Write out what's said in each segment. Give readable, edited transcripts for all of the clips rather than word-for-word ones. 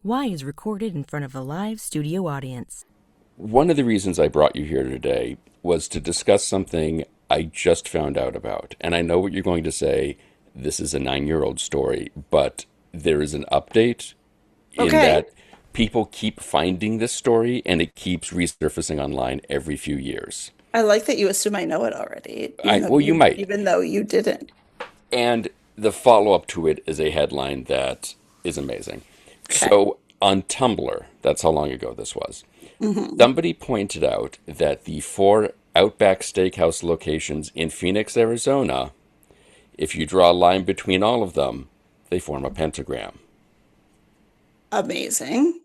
Y is recorded in front of a live studio audience. One of the reasons I brought you here today was to discuss something I just found out about. And I know what you're going to say. This is a 9-year-old story, but there is an update in Okay. that people keep finding this story and it keeps resurfacing online every few years. I like that you assume I know it already, Well, you might. even though you didn't. And the follow up to it is a headline that is amazing. Okay. So on Tumblr, that's how long ago this was, Hmm. somebody pointed out that the 4 Outback Steakhouse locations in Phoenix, Arizona, if you draw a line between all of them, they form a pentagram. Amazing.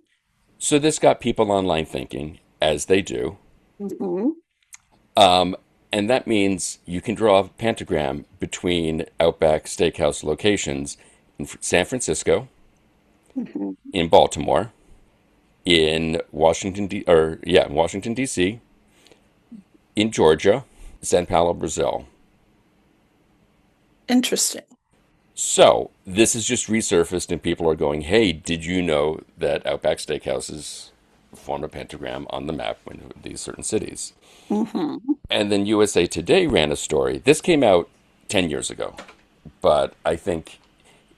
So this got people online thinking, as they do, Hmm. and that means you can draw a pentagram between Outback Steakhouse locations in San Francisco, Hmm. in Baltimore, in Washington D.C., in Georgia, Sao Paulo, Brazil. Interesting. So this is just resurfaced, and people are going, "Hey, did you know that Outback Steakhouses form a pentagram on the map in these certain cities?" Hmm. And then USA Today ran a story. This came out 10 years ago, but I think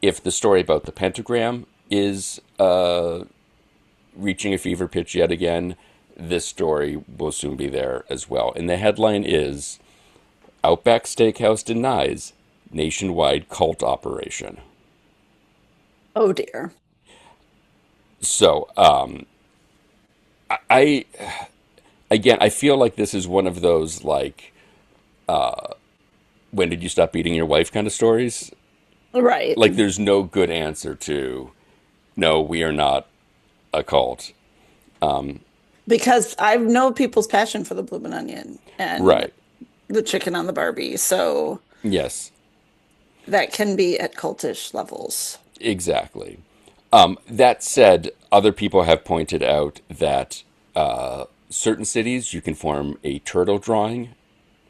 if the story about the pentagram is reaching a fever pitch yet again, this story will soon be there as well. And the headline is Outback Steakhouse denies nationwide cult operation. Oh dear. So, I again, I feel like this is one of those like, when did you stop beating your wife kind of stories? Right. Like, there's no good answer to, no, we are not a cult. Because I know people's passion for the bloomin' onion and Right. the chicken on the Barbie, so Yes, that can be at cultish levels. exactly. That said, other people have pointed out that certain cities you can form a turtle drawing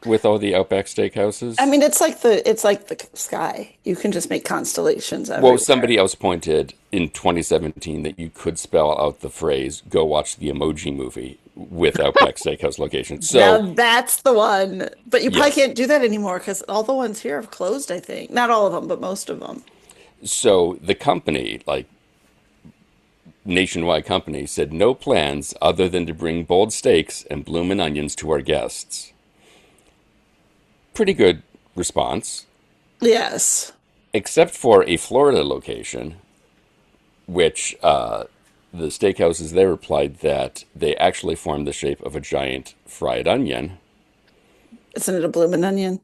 with all the Outback I Steakhouses. mean, it's like the sky. You can just make constellations Well, everywhere. somebody else pointed in 2017 that you could spell out the phrase "Go watch the Emoji Movie" with Outback Steakhouse location. So, Now that's the one. But you probably yes. can't do that anymore because all the ones here have closed, I think. Not all of them, but most of them. So the company, like nationwide company, said no plans other than to bring bold steaks and bloomin' onions to our guests. Pretty good response, Yes. except for a Florida location, which the steakhouses there replied that they actually formed the shape of a giant fried onion Isn't it a bloomin' onion?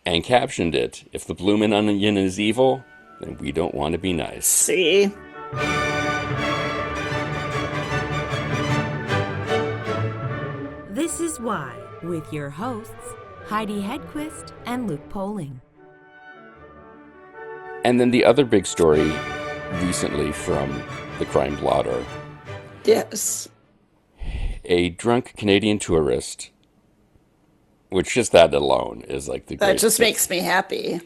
and captioned it, "If the bloomin' onion is evil, then we don't want to be nice." See? This is Why, with your hosts, Heidi Hedquist and Luke Poling. And then the other big story recently from the Crime Blotter, Yes. a drunk Canadian tourist, which just that alone is like the That great just makes me happy.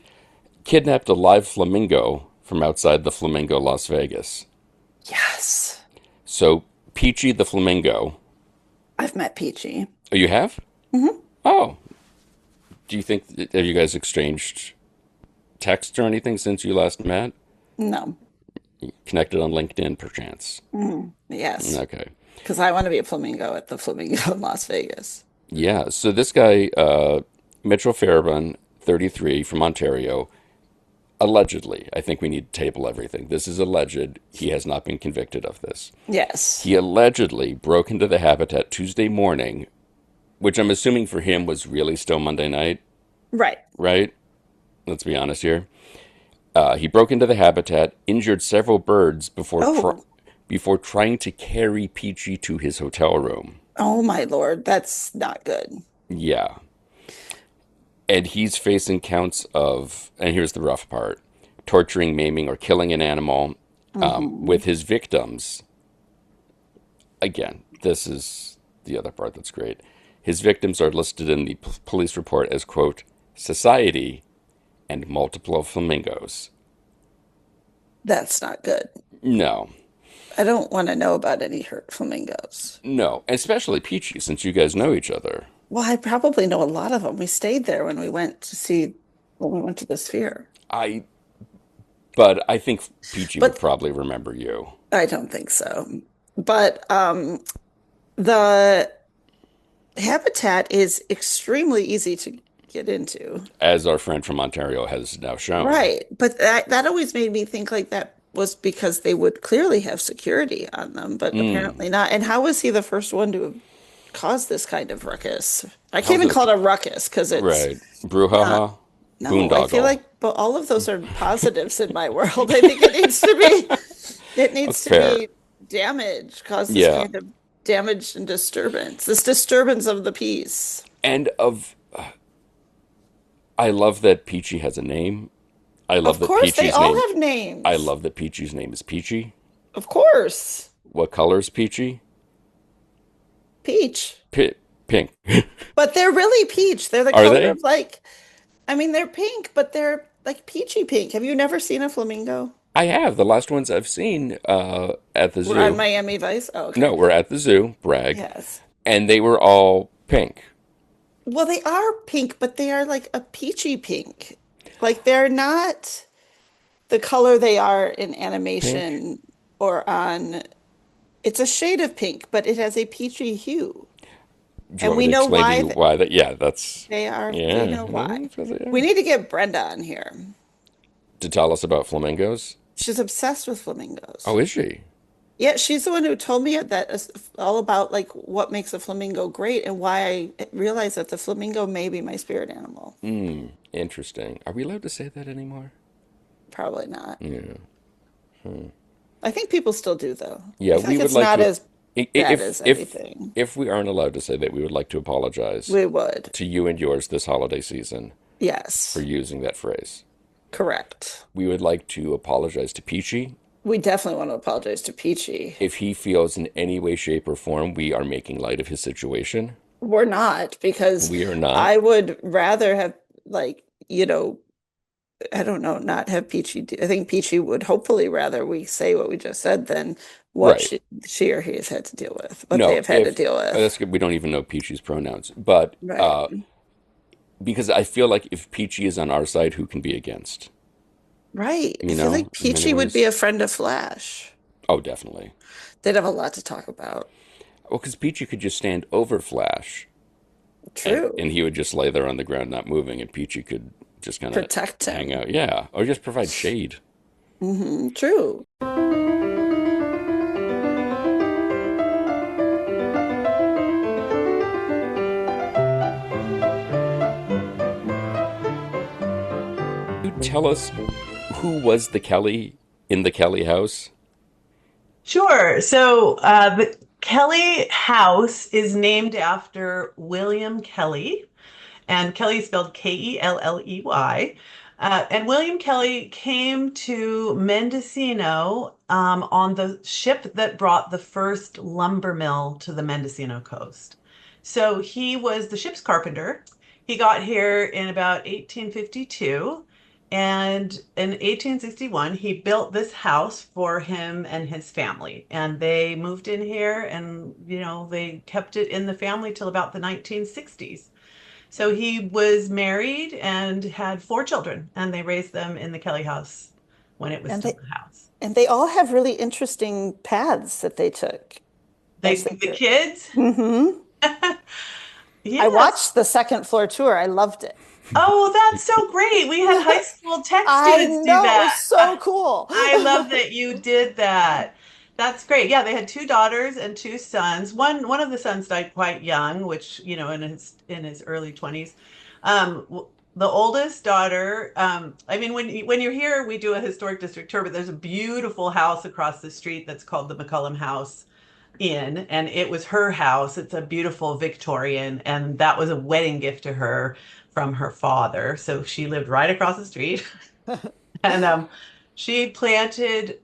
kidnapped a live flamingo from outside the Flamingo, Las Vegas. Yes. So Peachy the flamingo. I've met Peachy. Oh, you have? Hmm. Oh, do you think have you guys exchanged text or anything since you last met? No. Connected on LinkedIn, perchance? Hmm. Yes. Okay. Because I want to be a flamingo at the Flamingo in Las Vegas. Yeah. So this guy, Mitchell Fairbairn, 33, from Ontario, allegedly, I think we need to table everything. This is alleged. He has not been convicted of this. Yes. He allegedly broke into the habitat Tuesday morning, which I'm assuming for him was really still Monday night, Right. right? Let's be honest here. He broke into the habitat, injured several birds Oh, before trying to carry Peachy to his hotel room. oh my Lord. That's not good. Yeah. And he's facing counts of, and here's the rough part, torturing, maiming, or killing an animal Hmm. with his victims. Again, this is the other part that's great. His victims are listed in the police report as, quote, society and multiple flamingos. That's not good. No. I don't want to know about any hurt flamingos. No, especially Peachy, since you guys know each other. Well, I probably know a lot of them. We stayed there when we went to the Sphere. I, but I think Peachy would But probably remember you. I don't think so. But the habitat is extremely easy to get into. As our friend from Ontario has now shown. Right. But that always made me think like that was because they would clearly have security on them, but Mm. apparently not. And how was he the first one to have caused this kind of ruckus? I How can't was even it? call it a ruckus because it's Right. not. Brouhaha? No, I feel Boondoggle. like but all of those are positives in my world. I think it needs to Fair. be damage, cause this Yeah. kind of damage and disturbance, this disturbance of the peace. And I love that Peachy has a name. I love Of that course, they Peachy's all name. have I names. love that Peachy's name is Peachy. Of course. What color is Peachy? Peach. Pink. But they're really peach. They're the Are color they? of like, I mean, they're pink, but they're like peachy pink. Have you never seen a flamingo? I have. The last ones I've seen at the We're on zoo. Miami Vice. Oh, No, okay. we're at the zoo, brag. Yes. And they were all pink. Well, they are pink, but they are like a peachy pink. Like they're not the color they are in Pink? animation or on, it's a shade of pink, but it has a peachy hue. Do you And want me we to know explain to why you why that? Yeah, that's. they Yeah. know why. Yeah. We need to get Brenda on here. To tell us about flamingos? She's obsessed with Oh, flamingos. is she? Yeah, she's the one who told me that is all about like what makes a flamingo great and why I realized that the flamingo may be my spirit animal. Hmm. Interesting. Are we allowed to say that anymore? Probably not. Yeah. I think people still do though. Yeah, I feel we like would it's like not to. as bad as anything. If we aren't allowed to say that, we would like to apologize We would. to you and yours this holiday season for Yes, using that phrase. correct. We would like to apologize to Peachy We definitely want to apologize to Peachy. if he feels in any way, shape, or form we are making light of his situation. We're not because We are not. I would rather have like, I don't know, not have Peachy do. I think Peachy would hopefully rather we say what we just said than what Right. she or he has had to deal with, what they No, have had to if deal that's with. good. We don't even know Peachy's pronouns, but Right. because I feel like if Peachy is on our side, who can be against? Right. I You feel know, like in many Peachy would be ways. a friend of Flash. Oh, definitely. They'd have a lot to talk about. Well, because Peachy could just stand over Flash, and True. he would just lay there on the ground, not moving, and Peachy could just kind of Protect hang him. out. Yeah, or just provide shade. True. You tell us who was the Kelley in the Kelley house? Sure. The Kelley House is named after William Kelley, and Kelley is spelled Kelley. And William Kelley came to Mendocino on the ship that brought the first lumber mill to the Mendocino coast. So he was the ship's carpenter. He got here in about 1852. And in 1861, he built this house for him and his family. And they moved in here and, they kept it in the family till about the 1960s. So he was married and had four children, and they raised them in the Kelley house when it was And still they the house. and they all have really interesting paths that they took as they The grew. kids, hmm I yes. watched the second floor tour. I loved it. Oh, that's so great. We had high school tech I students do know, it was that. so cool. I love that you did that. That's great. Yeah, they had two daughters and two sons. One of the sons died quite young, which, in his early 20s. The oldest daughter, I mean, when you're here, we do a historic district tour, but there's a beautiful house across the street that's called the McCullum House Inn, and it was her house. It's a beautiful Victorian, and that was a wedding gift to her from her father. So she lived right across the street. And she planted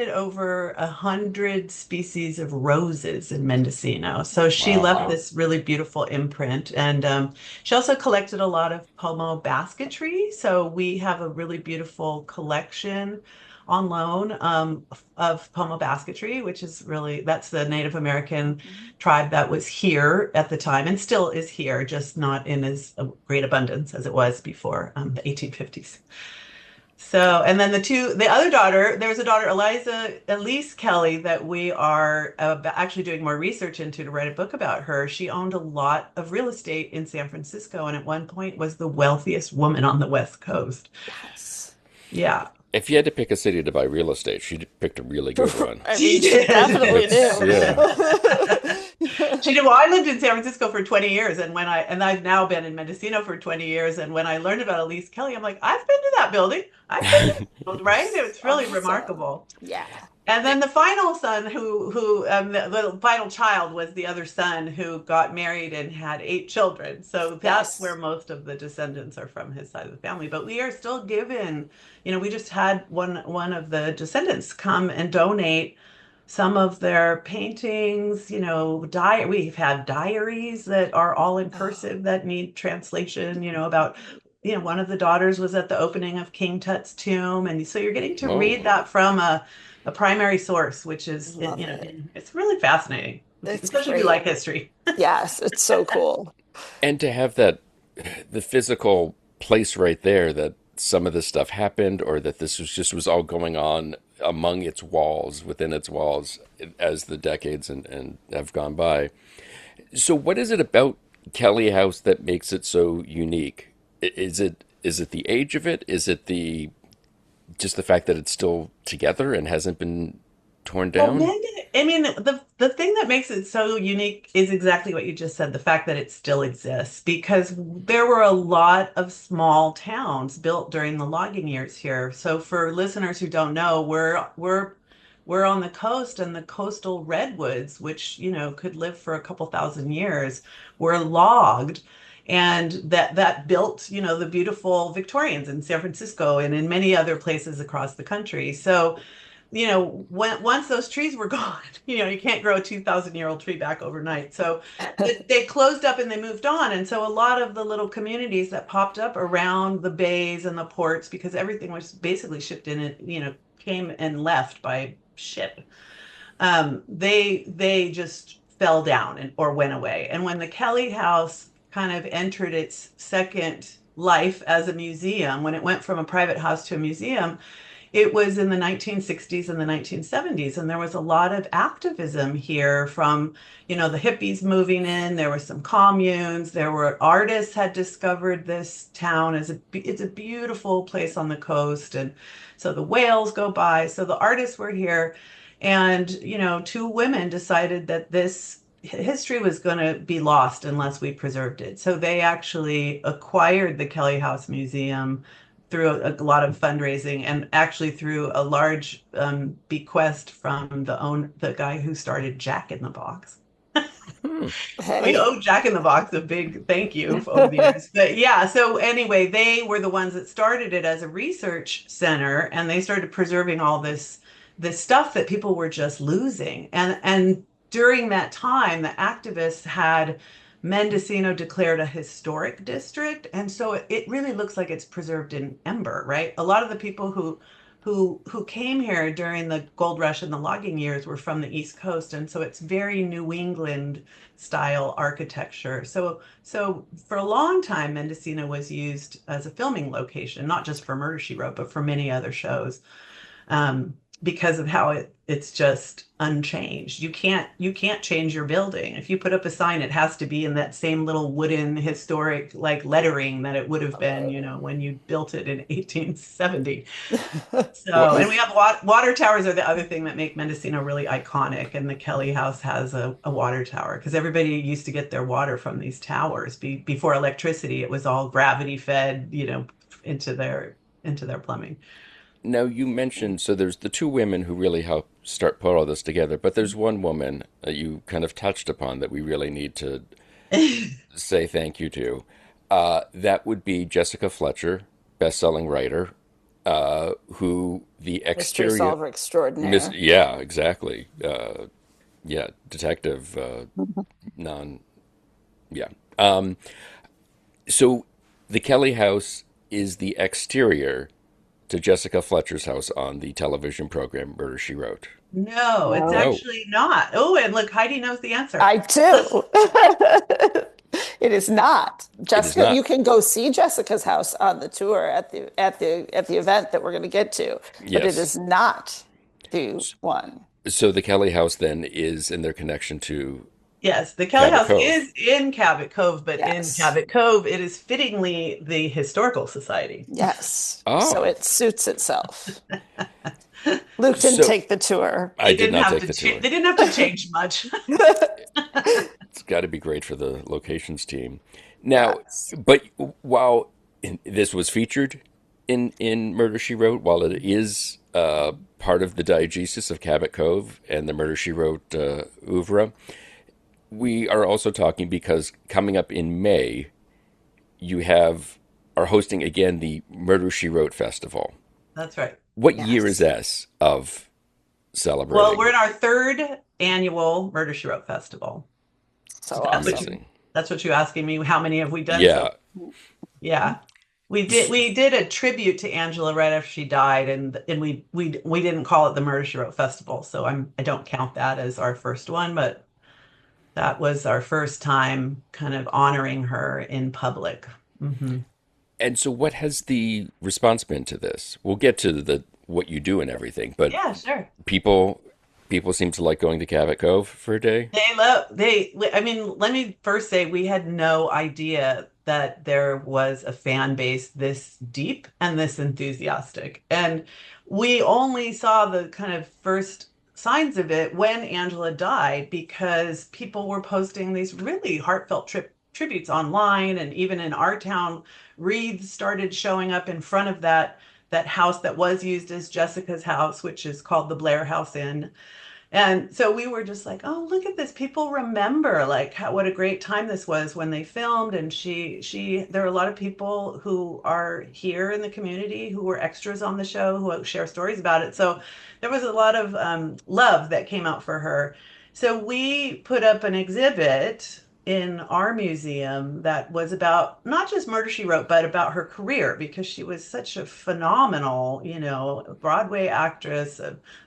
over 100 species of roses in Mendocino. So she left Wow. this really beautiful imprint. And she also collected a lot of pomo basketry. So we have a really beautiful collection on loan of Pomo basketry, which is really, that's the Native American tribe that was here at the time and still is here, just not in as great abundance as it was before the 1850s. So, and then the other daughter, there's a daughter, Elise Kelley, that we are actually doing more research into to write a book about her. She owned a lot of real estate in San Francisco and at one point was the wealthiest woman on the West Coast. Yes. Yeah. If you had to pick a city to buy real estate, she picked a really good one. I She mean, she did. definitely It's, yeah. knew. She did. Well, I lived in San Francisco for 20 years, and I've now been in Mendocino for 20 years. And when I learned about Elise Kelley, I'm like, I've been to that building. I've been to that building, right? It's really Awesome. remarkable. Yeah. And then the final son, the final child was the other son who got married and had 8 children. So that's Yes. where most of the descendants are from his side of the family. But we are still given, we just had one of the descendants come and donate some of their paintings, we've had diaries that are all in cursive that need translation, about, one of the daughters was at the opening of King Tut's tomb. And so you're getting to read Oh, that from a primary source, which is, Love it. it's really fascinating, It's especially if you great. like history. Yes, it's so cool. and to have the physical place right there that some of this stuff happened, or that this was all going on among its walls, within its walls, as the decades and have gone by. So, what is it about Kelley House that makes it so unique? Is it the age of it? Is it the just the fact that it's still together and hasn't been torn Well, down? maybe, I mean, the thing that makes it so unique is exactly what you just said, the fact that it still exists, because there were a lot of small towns built during the logging years here. So for listeners who don't know, we're on the coast, and the coastal redwoods, which, could live for a couple thousand years, were logged. And that built, the beautiful Victorians in San Francisco and in many other places across the country. So once those trees were gone, you can't grow a 2,000-year-old tree back overnight. So they closed up and they moved on. And so a lot of the little communities that popped up around the bays and the ports, because everything was basically shipped in, and, came and left by ship, they just fell down or went away. And when the Kelley House kind of entered its second life as a museum, when it went from a private house to a museum, it was in the 1960s and the 1970s, and there was a lot of activism here from, the hippies moving in. There were some communes. There were artists had discovered this town it's a beautiful place on the coast, and so the whales go by. So the artists were here, and 2 women decided that this history was going to be lost unless we preserved it. So they actually acquired the Kelley House Museum through a lot of fundraising, and actually through a large bequest from the guy who started Jack in the Box. Hmm. We Hey. owe Jack in the Box a big thank you over the years. But yeah, so anyway, they were the ones that started it as a research center, and they started preserving all this stuff that people were just losing. And during that time, the activists had Mendocino declared a historic district, and so it really looks like it's preserved in ember, right? A lot of the people who came here during the gold rush and the logging years were from the East Coast, and so it's very New England style architecture. So for a long time, Mendocino was used as a filming location, not just for Murder, She Wrote, but for many other shows. Because of how it's just unchanged. You can't change your building. If you put up a sign, it has to be in that same little wooden historic like lettering that it would have been, when you built it in 1870. So, and we have water towers are the other thing that make Mendocino really iconic. And the Kelley House has a water tower because everybody used to get their water from these towers. Before electricity, it was all gravity fed, into their plumbing. Now you mentioned so there's the 2 women who really helped start put all this together, but there's one woman that you kind of touched upon that we really need to say thank you to. That would be Jessica Fletcher, best-selling writer, who the Mystery exterior, solver extraordinaire. yeah, exactly, yeah, detective, non, yeah. So the Kelley House is the exterior to Jessica Fletcher's house on the television program Murder, She Wrote? No, it's No, No, actually not. Oh, and look, Heidi knows the answer. I do. It is not. it is Jessica, you not. can go see Jessica's house on the tour at the event that we're going to get to, but it Yes. is not the one. So the Kelley House then is in their connection to Yes, the Kelley Cabbot House Cove. is in Cabbot Cove, but in Yes. Cabbot Cove, it is fittingly the Historical Society. Yes. So Oh, it suits itself. Luke didn't so take the tour. I did not take the tour. They didn't have to change much. It's got to be great for the locations team. Now, Yes. but while this was featured in Murder She Wrote, while it is part of the diegesis of Cabot Cove and the Murder She Wrote oeuvre, we are also talking because coming up in May, you are hosting again the Murder She Wrote Festival. That's right. What year is Yes. this of Well, we're celebrating? in our third annual Murder, She Wrote Festival. So That's what awesome. you that's what you asking me. How many have we done so? Yeah. Yeah. We did a tribute to Angela right after she died, and we didn't call it the Murder, She Wrote Festival, so I don't count that as our first one, but that was our first time kind of honoring her in public. Hmm. And so what has the response been to this? We'll get to the what you do and everything, but Yeah, sure. people people seem to like going to Cabot Cove for a day. I mean, let me first say we had no idea that there was a fan base this deep and this enthusiastic. And we only saw the kind of first signs of it when Angela died because people were posting these really heartfelt tributes online, and even in our town, wreaths started showing up in front of that house that was used as Jessica's house, which is called the Blair House Inn. And so we were just like, oh, look at this. People remember like what a great time this was when they filmed. And there are a lot of people who are here in the community who were extras on the show who share stories about it. So there was a lot of love that came out for her. So we put up an exhibit in our museum that was about not just Murder She Wrote, but about her career because she was such a phenomenal, Broadway actress,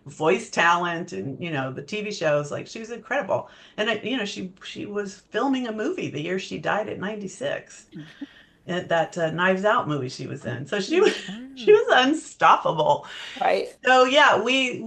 voice talent, and the TV shows. Like she was incredible. And she was filming a movie the year she died at 96. That Knives Out movie she was in. So she was unstoppable. Right. So yeah, we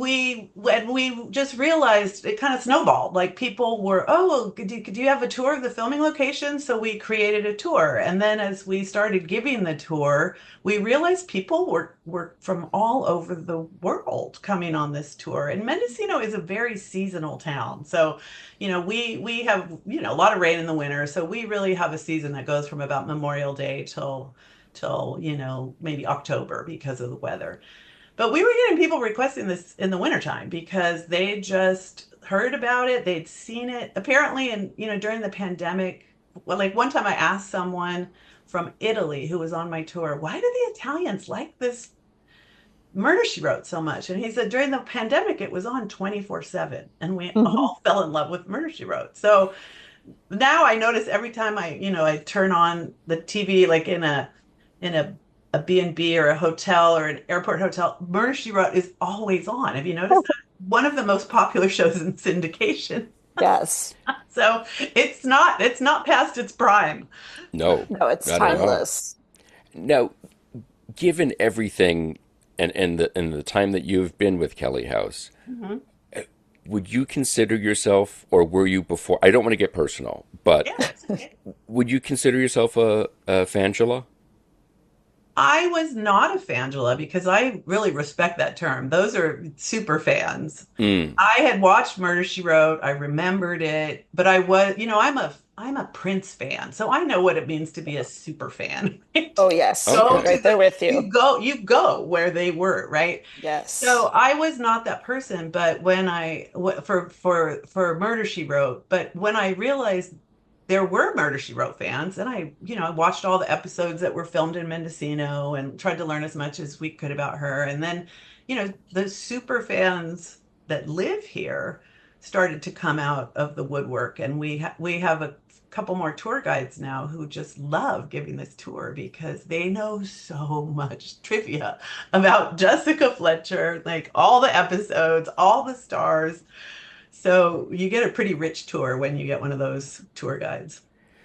when we just realized it kind of snowballed. Like people were, oh, well, could you have a tour of the filming location? So we created a tour, and then as we started giving the tour, we realized people were from all over the world coming on this tour. And Mendocino is a very seasonal town, so we have a lot of rain in the winter, so we really have a season that goes from about Memorial Day till maybe October because of the weather. But we were getting people requesting this in the wintertime because they just heard about it. They'd seen it apparently. And, during the pandemic, well, like one time I asked someone from Italy who was on my tour, why do the Italians like this Murder She Wrote so much? And he said during the pandemic, it was on 24/7 and we Mhm. all fell in love with Murder She Wrote. So now I notice every time I turn on the TV, like in a B&B or a hotel or an airport hotel, Murder She Wrote is always on. Have you noticed that? One of the most popular shows in syndication. Yes. So it's not past its prime. No, No, it's not at all. timeless. Now, given everything and the time that you've been with Kelly House, Mhm. would you consider yourself, or were you before? I don't want to get personal, but Yeah, that's okay. would you consider yourself a fangela? I was not a fangela because I really respect that term. Those are super fans. Mm, I had watched Murder She Wrote. I remembered it, but I'm a Prince fan, so I know what it means to be a super fan. Right? Oh, yes. Go I'm okay. to right there with you you. go you go where they were, right? Yes. So I was not that person, but when for Murder She Wrote, but when I realized there were Murder She Wrote fans, and I watched all the episodes that were filmed in Mendocino and tried to learn as much as we could about her, and then the super fans that live here started to come out of the woodwork. And we have a couple more tour guides now who just love giving this tour because they know so much trivia about Jessica Fletcher, like all the episodes, all the stars. So you get a pretty rich tour when you get one of those tour guides.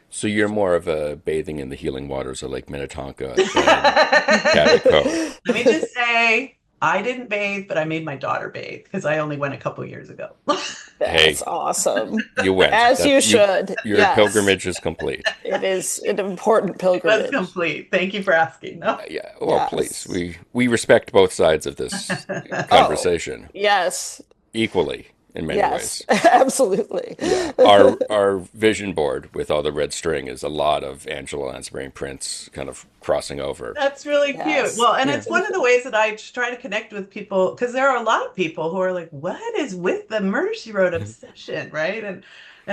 So you're more of a bathing in the healing waters of Lake Minnetonka than Cabbot Cove. Let me just say, I didn't bathe, but I made my daughter bathe because I only went a couple years ago. Hey, That's awesome. you went. As you should. Your Yes. pilgrimage is complete. It is an important It was pilgrimage. complete. Thank you for asking. No. Yeah. Well, Yes. please, we respect both sides of this conversation Yes. equally in many Yes. ways. Absolutely. Yeah. Our vision board with all the red string is a lot of Angela Lansbury prints kind of crossing over. That's really Yes. cute. Well, and Yeah. it's one of the ways that I try to connect with people because there are a lot of people who are like, "What is with the Murder She Wrote obsession?" Right? And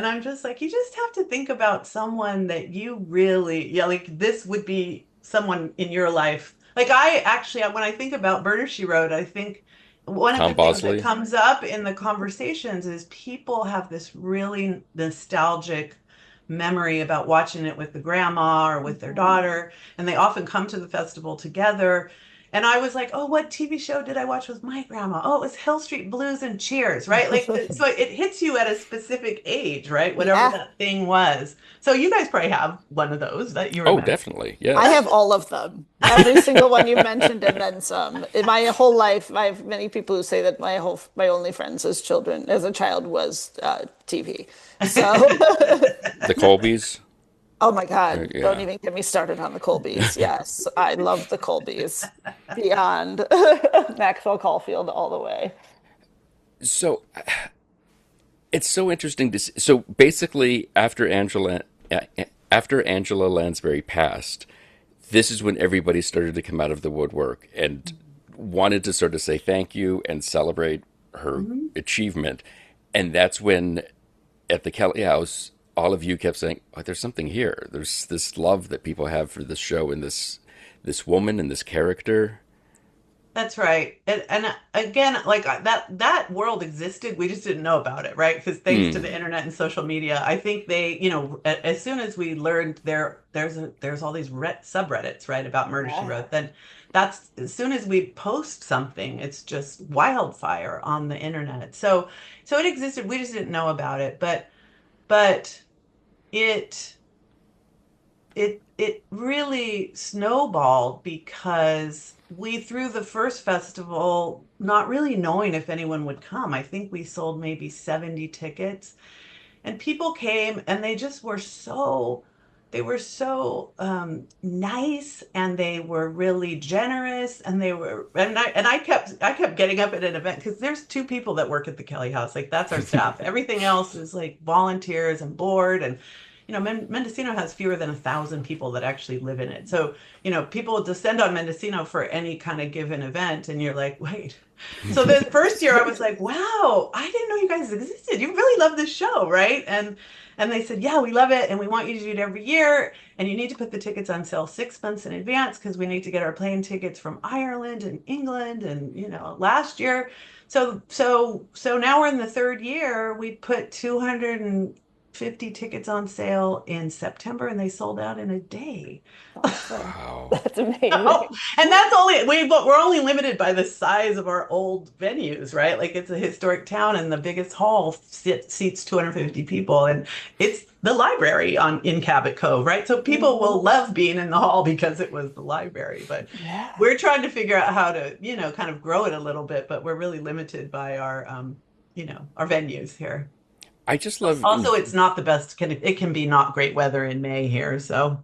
I'm just like, you just have to think about someone that you really, yeah, like this would be someone in your life. Like I actually, when I think about Murder She Wrote, I think one of Tom the things Bosley. that comes up in the conversations is people have this really nostalgic memory about watching it with the grandma or with their daughter, and they often come to the festival together. And I was like, oh, what TV show did I watch with my grandma? Oh, it was Hill Street Blues and Cheers, right? Like, so it hits you at a specific age, right? Whatever Yeah. that thing was. So you guys probably have one of those that you Oh, remember. definitely. Yeah. I have all of them. Every single one you mentioned and then some. In my whole life, I have many people who say that my only friends as a child was TV. So, The Colbys. oh my God, Yeah. don't even get me started on the Colbys. Yes, I love the Colbys beyond Maxwell Caulfield all the way. So it's so interesting to see. So basically, after Angela Lansbury passed, this is when everybody started to come out of the woodwork and wanted to sort of say thank you and celebrate her achievement. And that's when, at the Kelley House, all of you kept saying, "Oh, there's something here. There's this love that people have for this show and this woman and this character." That's right. And again, like that world existed. We just didn't know about it, right? Because thanks to the internet and social media, I think they, as soon as we learned there's all these subreddits, right, about Murder She Wrote, then that's as soon as we post something, it's just wildfire on the internet. So it existed. We just didn't know about it, but it it really snowballed because we threw the first festival not really knowing if anyone would come. I think we sold maybe 70 tickets, and people came and they were so nice, and they were really generous, and I kept getting up at an event because there's two people that work at the Kelley House, like that's our staff. Everything else is like volunteers and board, and Mendocino has fewer than 1,000 people that actually live in it. So, people descend on Mendocino for any kind of given event, and you're like, wait. So the first year I was like, wow, I didn't know you guys existed. You really love this show, right? And they said, yeah, we love it, and we want you to do it every year, and you need to put the tickets on sale 6 months in advance because we need to get our plane tickets from Ireland and England, and last year. So now we're in the third year. We put 250 tickets on sale in September, and they sold out in a day. Wow. That's amazing. And that's we're only limited by the size of our old venues, right? Like it's a historic town, and the biggest hall seats 250 people, and it's the library in Cabbot Cove, right? So people will love being in the hall because it was the library. But we're trying to figure out how to, kind of grow it a little bit, but we're really limited by our, our venues here. I just love. Also, it's not the best. It can be not great weather in May here, so.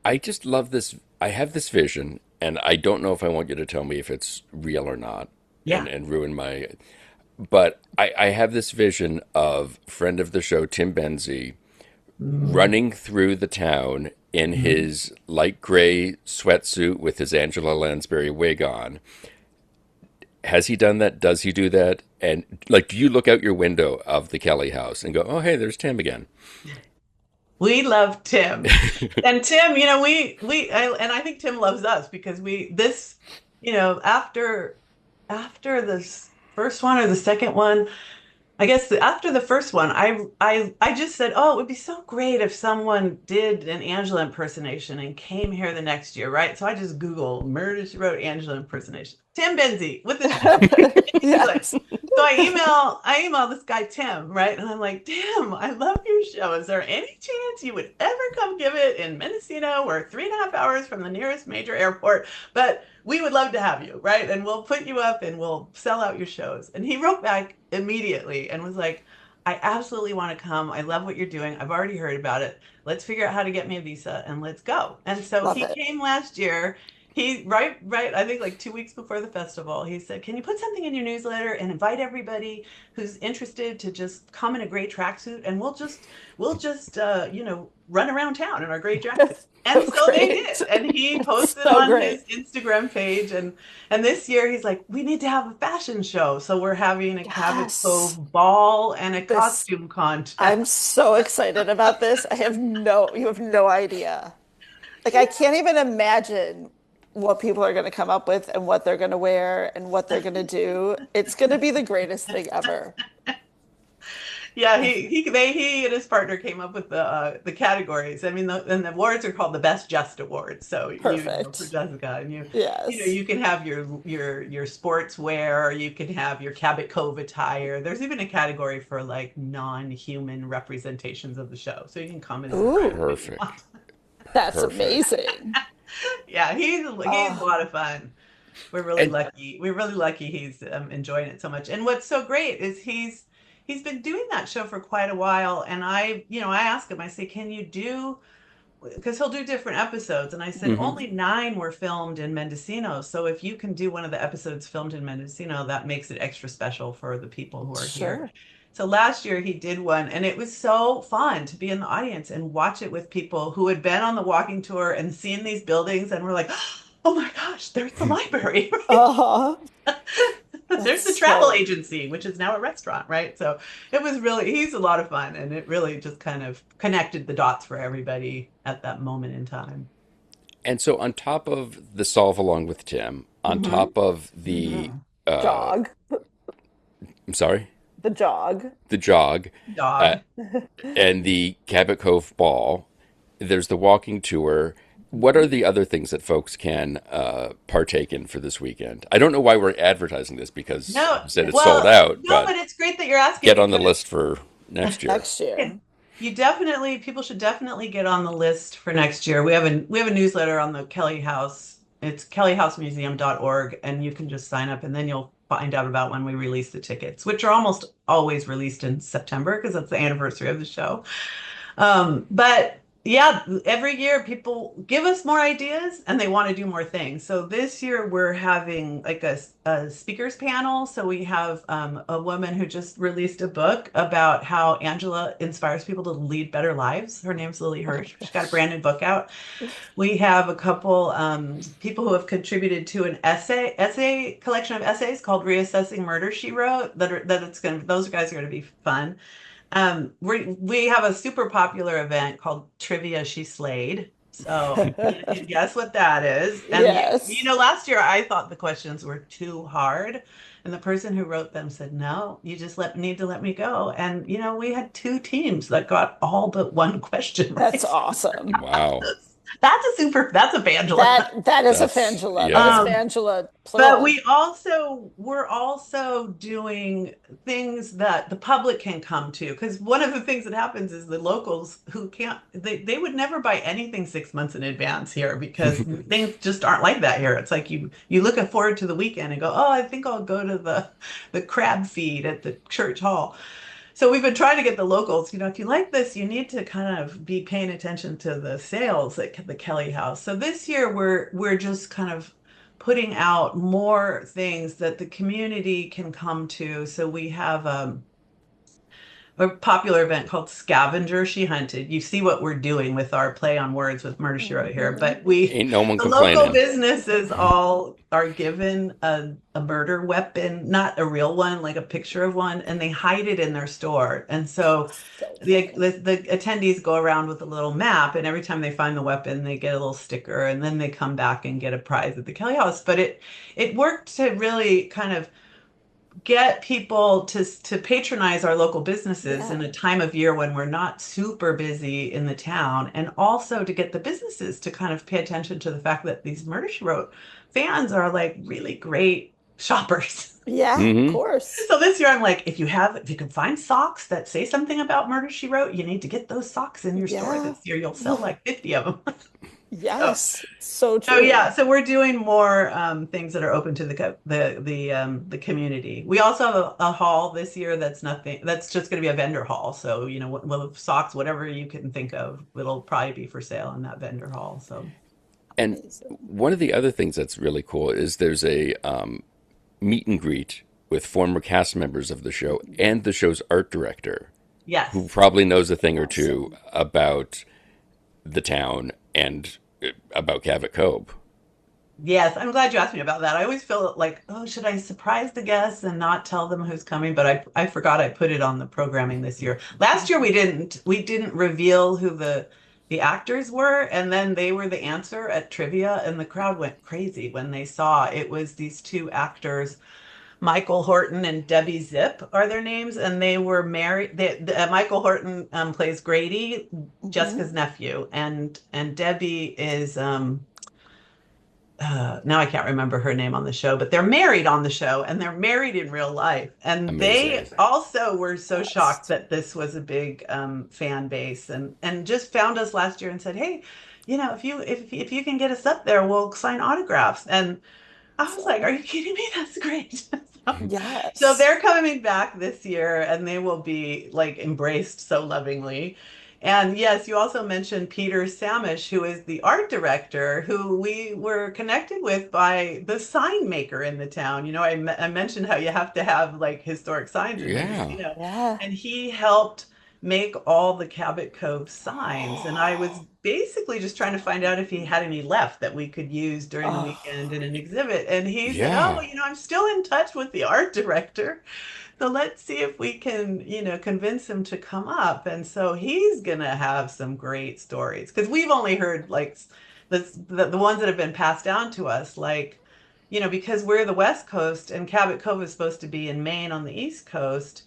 I just love this. I have this vision, and I don't know if I want you to tell me if it's real or not, Yeah. and ruin my. But I have this vision of friend of the show Tim Benzie running through the town in his light gray sweatsuit with his Angela Lansbury wig on. Has he done that? Does he do that? And do you look out your window of the Kelley House and go, "Oh, hey, there's Tim again"? We love Tim, and Tim, and I think Tim loves us because after this first one or the second one, I guess after the first one, I just said, oh, it would be so great if someone did an Angela impersonation and came here the next year, right? So I just Googled Murder She Wrote Angela impersonation. Tim Benzie with the show. Like, Yes. so I email this guy Tim, right? And I'm like, Tim, I love your show. Is there any chance you would ever come give it in Mendocino? We're 3.5 hours from the nearest major airport, but we would love to have you, right? And we'll put you up and we'll sell out your shows. And he wrote back immediately and was like, I absolutely want to come. I love what you're doing. I've already heard about it. Let's figure out how to get me a visa and let's go. And so Love he it. came last year. He right, I think like 2 weeks before the festival, he said, "Can you put something in your newsletter and invite everybody who's interested to just come in a gray tracksuit and we'll just run around town in our gray tracksuits." And so they Great. did. And he posted So on great. his Instagram page and this year he's like, "We need to have a fashion show." So we're having a Cabbot Yes. Cove ball and a This, costume contest. I'm so excited about this. You have no idea. Like, I can't even imagine what people are going to come up with and what they're going to wear and what they're going to do. It's going to be the greatest thing ever. Yeah, he and his partner came up with the categories. I mean, and the awards are called the Best Just Awards. So for Perfect. Jessica, and Yes. you can have your sportswear, you can have your Cabbot Cove attire. There's even a category for like non-human representations of the show, so you can come in as a drag Ooh, if you Perfect. want. that's Perfect. amazing. Yeah, he's a Oh, lot of fun. We're really And lucky. We're really lucky he's enjoying it so much. And what's so great is he's been doing that show for quite a while. And I ask him, I say, can you do, because he'll do different episodes. And I said, mhm. only 9 were filmed in Mendocino. So if you can do one of the episodes filmed in Mendocino, that makes it extra special for the people who are here. sure. So last year he did one, and it was so fun to be in the audience and watch it with people who had been on the walking tour and seen these buildings and were like, oh my gosh, there's the library, Uh-huh. right? That's There's the travel so, agency, which is now a restaurant, right? So he's a lot of fun, and it really just kind of connected the dots for everybody at that moment in time. And so on top of the solve along with Tim, on Hmm. top of the uh jog, I'm sorry, the jog. the jog, uh, Dog. and the Cabot Cove Ball, there's the walking tour. What are the other things that folks can partake in for this weekend? I don't know why we're advertising this because No, you said it's sold well, out, no, but but it's great that you're asking get on the because list for next year. Next yeah, year. people should definitely get on the list for next year. We have a newsletter on the Kelley House. It's kelleyhousemuseum.org, and you can just sign up, and then you'll find out about when we release the tickets, which are almost always released in September because that's the anniversary of the show. But yeah, every year people give us more ideas and they want to do more things. So this year we're having like a speakers panel. So we have a woman who just released a book about how Angela inspires people to lead better lives. Her name's Lily Hirsch. She's got a brand new book out. We have a couple people who have contributed to an essay collection of essays called Reassessing Murder She Wrote. Those guys are going to be fun. We have a super popular event called Trivia She Slayed. So you can guess what that is. And Yes. last year I thought the questions were too hard. And the person who wrote them said, no, you just need to let me go. And we had 2 teams that got all but one question That's right. awesome. Wow. That's Evangeline. That is a That's, Fangela. That is yeah. Fangela But plural. we're also doing things that the public can come to. Because one of the things that happens is the locals who can't, they would never buy anything 6 months in advance here because things just aren't like that here. It's like you look forward to the weekend and go, oh, I think I'll go to the crab feed at the church hall. So we've been trying to get the locals, if you like this, you need to kind of be paying attention to the sales at the Kelley House. So this year we're just kind of putting out more things that the community can come to. So we have a popular event called Scavenger She Hunted. You see what we're doing with our play on words with Murder She Wrote here, Mhm. but Ain't no one the local complaining. businesses all are given a murder weapon, not a real one, like a picture of one, and they hide it in their store. And so So the, funny. the the attendees go around with a little map, and every time they find the weapon, they get a little sticker, and then they come back and get a prize at the Kelley House. But it worked to really kind of get people to patronize our local businesses Yeah. in a time of year when we're not super busy in the town, and also to get the businesses to kind of pay attention to the fact that these Murder She Wrote fans are like really great shoppers. Yeah, of Hmm. course. So this year I'm like, if you can find socks that say something about Murder She Wrote, you need to get those socks in your store Yeah. this year. You'll sell like 50 of them. So Yes. So so yeah, true. so we're doing more things that are open to the community. We also have a hall this year that's nothing. That's just going to be a vendor hall. So well, socks, whatever you can think of, it'll probably be for sale in that vendor hall. So And Amazing. one of the other things that's really cool is there's a meet and greet with former cast members of the show and the show's art director, who yes, probably knows a thing or two Awesome. about the town and about Cabbot Cove. yes, I'm glad you asked me about that. I always feel like, oh, should I surprise the guests and not tell them who's coming? But I forgot I put it on the programming this year. Last year we didn't reveal who the actors were, and then they were the answer at trivia, and the crowd went crazy when they saw it was these two actors, Michael Horton and Debbie Zipp are their names, and they were married. Michael Horton plays Grady, Hmm. Jessica's nephew, and Debbie is now I can't remember her name on the show, but they're married on the show and they're married in real life. And Amazing. they also were so shocked Best. that this was a big fan base, and just found us last year and said, "Hey, if you can get us up there, we'll sign autographs." And I was like, "Are Awesome. you kidding me? That's great." So Yes. they're coming back this year and they will be like embraced so lovingly. And yes, you also mentioned Peter Samish, who is the art director, who we were connected with by the sign maker in the town. I mentioned how you have to have like historic signs in Yeah. Mendocino, Yeah. and he helped make all the Cabbot Cove signs. And I was basically just trying to find out if he had any left that we could use during the Oh, weekend in an exhibit. And he said, "Oh, Yeah. I'm still in touch with the art director. So let's see if we can, convince him to come up." And so he's gonna have some great stories because we've only heard like the ones that have been passed down to us, like, because we're the West Coast and Cabot Cove is supposed to be in Maine on the East Coast.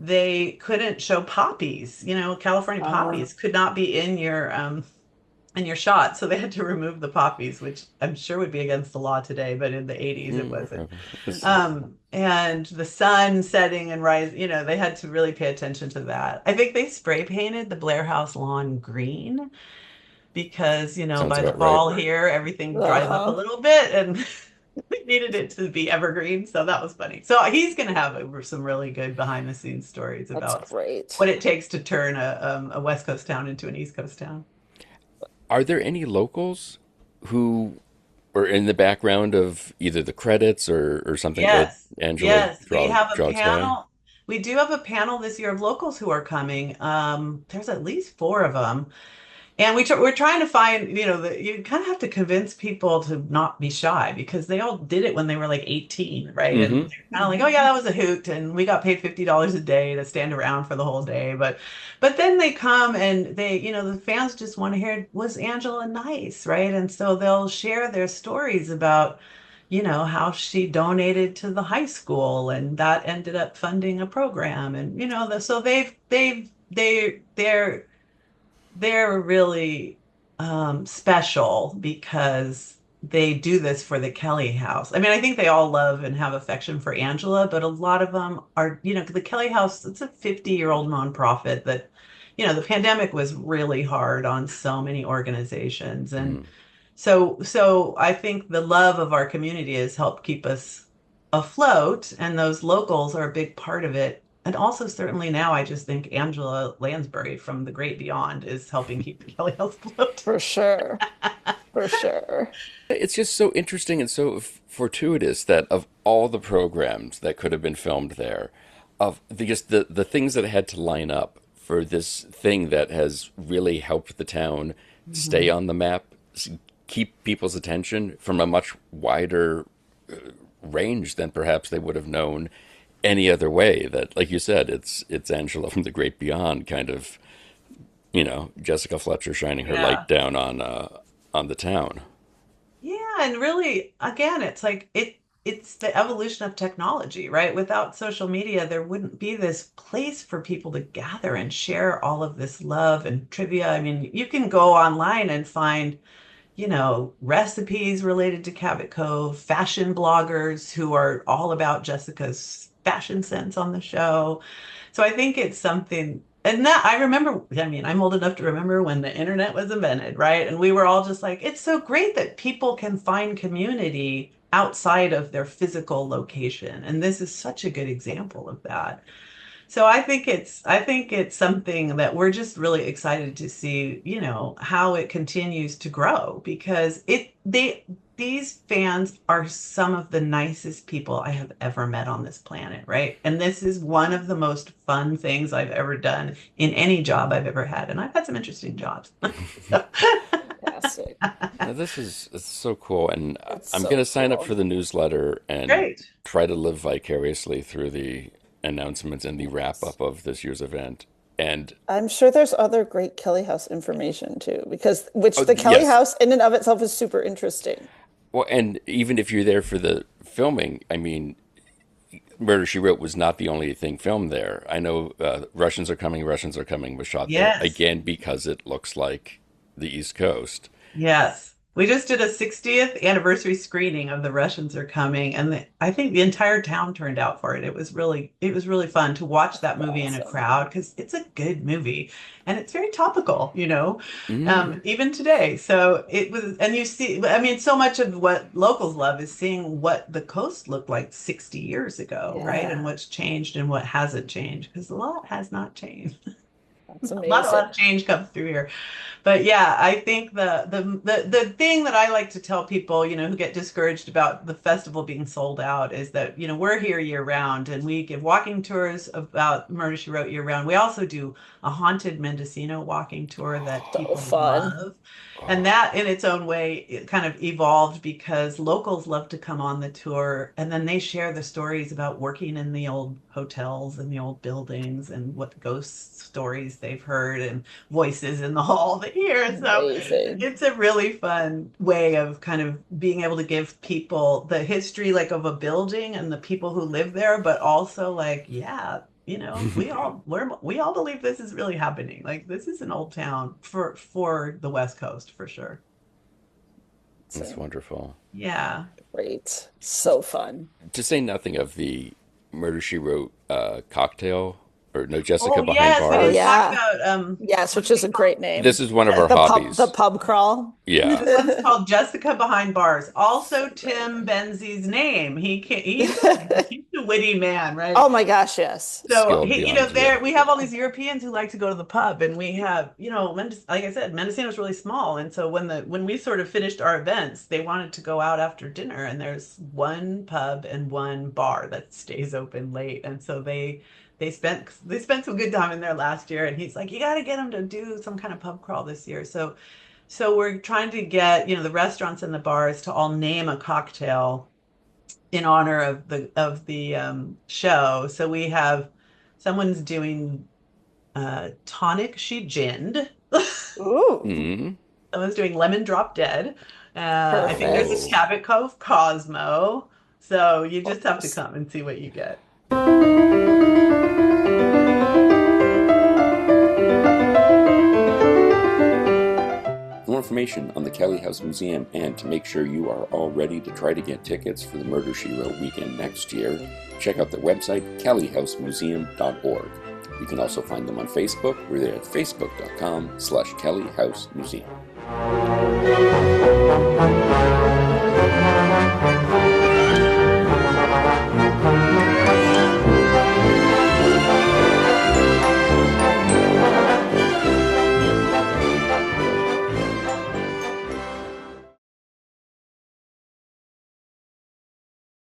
They couldn't show poppies, California uh, poppies could not be in your shot. So they had to remove the poppies, which I'm sure would be against the law today, but in the 80s it Mm, wasn't. it's- And the sun setting and rise, they had to really pay attention to that. I think they spray painted the Blair House lawn green because, Sounds by the about right. fall here, everything dries up a uh-huh. little bit and we needed it to be evergreen. So that was funny. So he's going to have some really good behind the scenes stories That's about great. what it takes to turn a West Coast town into an East Coast town. Are there any locals who are in the background of either the credits or something that Yes, Angela yes. We have a draws by? panel. We do have a panel this year of locals who are coming. There's at least four of them. And we're trying to find, you kind of have to convince people to not be shy because they all did it when they were like 18, right? And Hmm. they're kind of like, "Oh Mhm. yeah, that was a hoot," and we got paid $50 a day to stand around for the whole day. But then they come and the fans just want to hear, was Angela nice, right? And so they'll share their stories about, how she donated to the high school and that ended up funding a program. And, so they're really special because they do this for the Kelley House. I mean, I think they all love and have affection for Angela, but a lot of them are, the Kelley House, it's a 50-year-old nonprofit that, the pandemic was really hard on so many organizations. And Mm. so I think the love of our community has helped keep us afloat, and those locals are a big part of it. And also, certainly now, I just think Angela Lansbury from the Great Beyond is helping keep the Kelly House afloat. For sure. For sure. It's just so interesting and so fortuitous that of all the programs that could have been filmed there, of the things that had to line up for this thing that has really helped the town stay Mhm. on the map, keep people's attention from a much wider range than perhaps they would have known any other way. That, like you said, it's Angela from the Great Beyond, kind of, Jessica Fletcher shining her light Yeah. down on the town. Yeah, and really, again, it's like it's the evolution of technology, right? Without social media, there wouldn't be this place for people to gather and share all of this love and trivia. I mean, you can go online and find, recipes related to Cabbot Cove, fashion bloggers who are all about Jessica's fashion sense on the show. So I think it's something, and that I remember, I mean, I'm old enough to remember when the internet was invented, right? And we were all just like, it's so great that people can find community outside of their physical location. And this is such a good example of that. So I think it's something that we're just really excited to see, how it continues to grow because these fans are some of the nicest people I have ever met on this planet, right? And this is one of the most fun things I've ever done in any job I've ever had. And I've had some interesting jobs. So, Fantastic. Now, it's so cool, and It's I'm so going to sign up cool. for the newsletter and great. try to live vicariously through the announcements and the wrap up of this year's event. And I'm sure there's other great Kelley House information too, because which oh, the Kelley yes, House in and of itself is super interesting. well, and even if you're there for the filming, I mean, Murder She Wrote was not the only thing filmed there. I know Russians Are Coming was shot there Yes. again because it looks like the East Coast. Yes. We just did a 60th anniversary screening of The Russians Are Coming, and I think the entire town turned out for it. It was really fun to watch that movie in a Awesome. crowd because it's a good movie and it's very topical, Mm. even today. So it was, and you see, I mean, so much of what locals love is seeing what the coast looked like 60 years ago, right? And Yeah, what's changed and what hasn't changed because a lot has not changed. that's A lot amazing. of change comes through here. But yeah, I think the thing that I like to tell people, who get discouraged about the festival being sold out is that, we're here year round and we give walking tours about Murder She Wrote year round. We also do a haunted Mendocino walking tour that So people fun. love. And that in its own way, it kind of evolved because locals love to come on the tour and then they share the stories about working in the old hotels and the old buildings and what ghost stories they've heard and voices in the hall they hear. So Amazing. it's a really fun way of kind of being able to give people the history like of a building and the people who live there, but also like, yeah, we all believe this is really happening. Like this is an old town for the West Coast for sure. That's So wonderful. Yeah. great. So fun. To say nothing of the Murder She Wrote cocktail, or no, Jessica Oh Behind yes, we Oh didn't Bars. talk yeah. about Yes, what which do is we a call great name. This is one of our The hobbies. pub crawl. Yeah. this one's called Jessica Behind Bars. Also So great. Tim Benzie's name. He's a witty man, right? Oh my gosh, yes. So Skilled he, beyond, yeah. there we have all these Europeans who like to go to the pub, and we have, like I said, Mendocino's really small, and so when we sort of finished our events, they wanted to go out after dinner, and there's one pub and one bar that stays open late, and so they spent some good time in there last year, and he's like, you got to get them to do some kind of pub crawl this year. So we're trying to get, the restaurants and the bars to all name a cocktail in honor of the show. So we have someone's doing tonic she ginned. Ooh, Mm. Someone's doing lemon drop dead. I think there's a perfect. Oh. Cabbot Cove Cosmo. So you just have to Oops. come and see what you get. For more information on the Kelley House Museum and to make sure you are all ready to try to get tickets for the Murder She Wrote weekend next year, check out their website, kellyhousemuseum.org. You can also find them on Facebook. We're there at facebook.com/Kelley House Museum.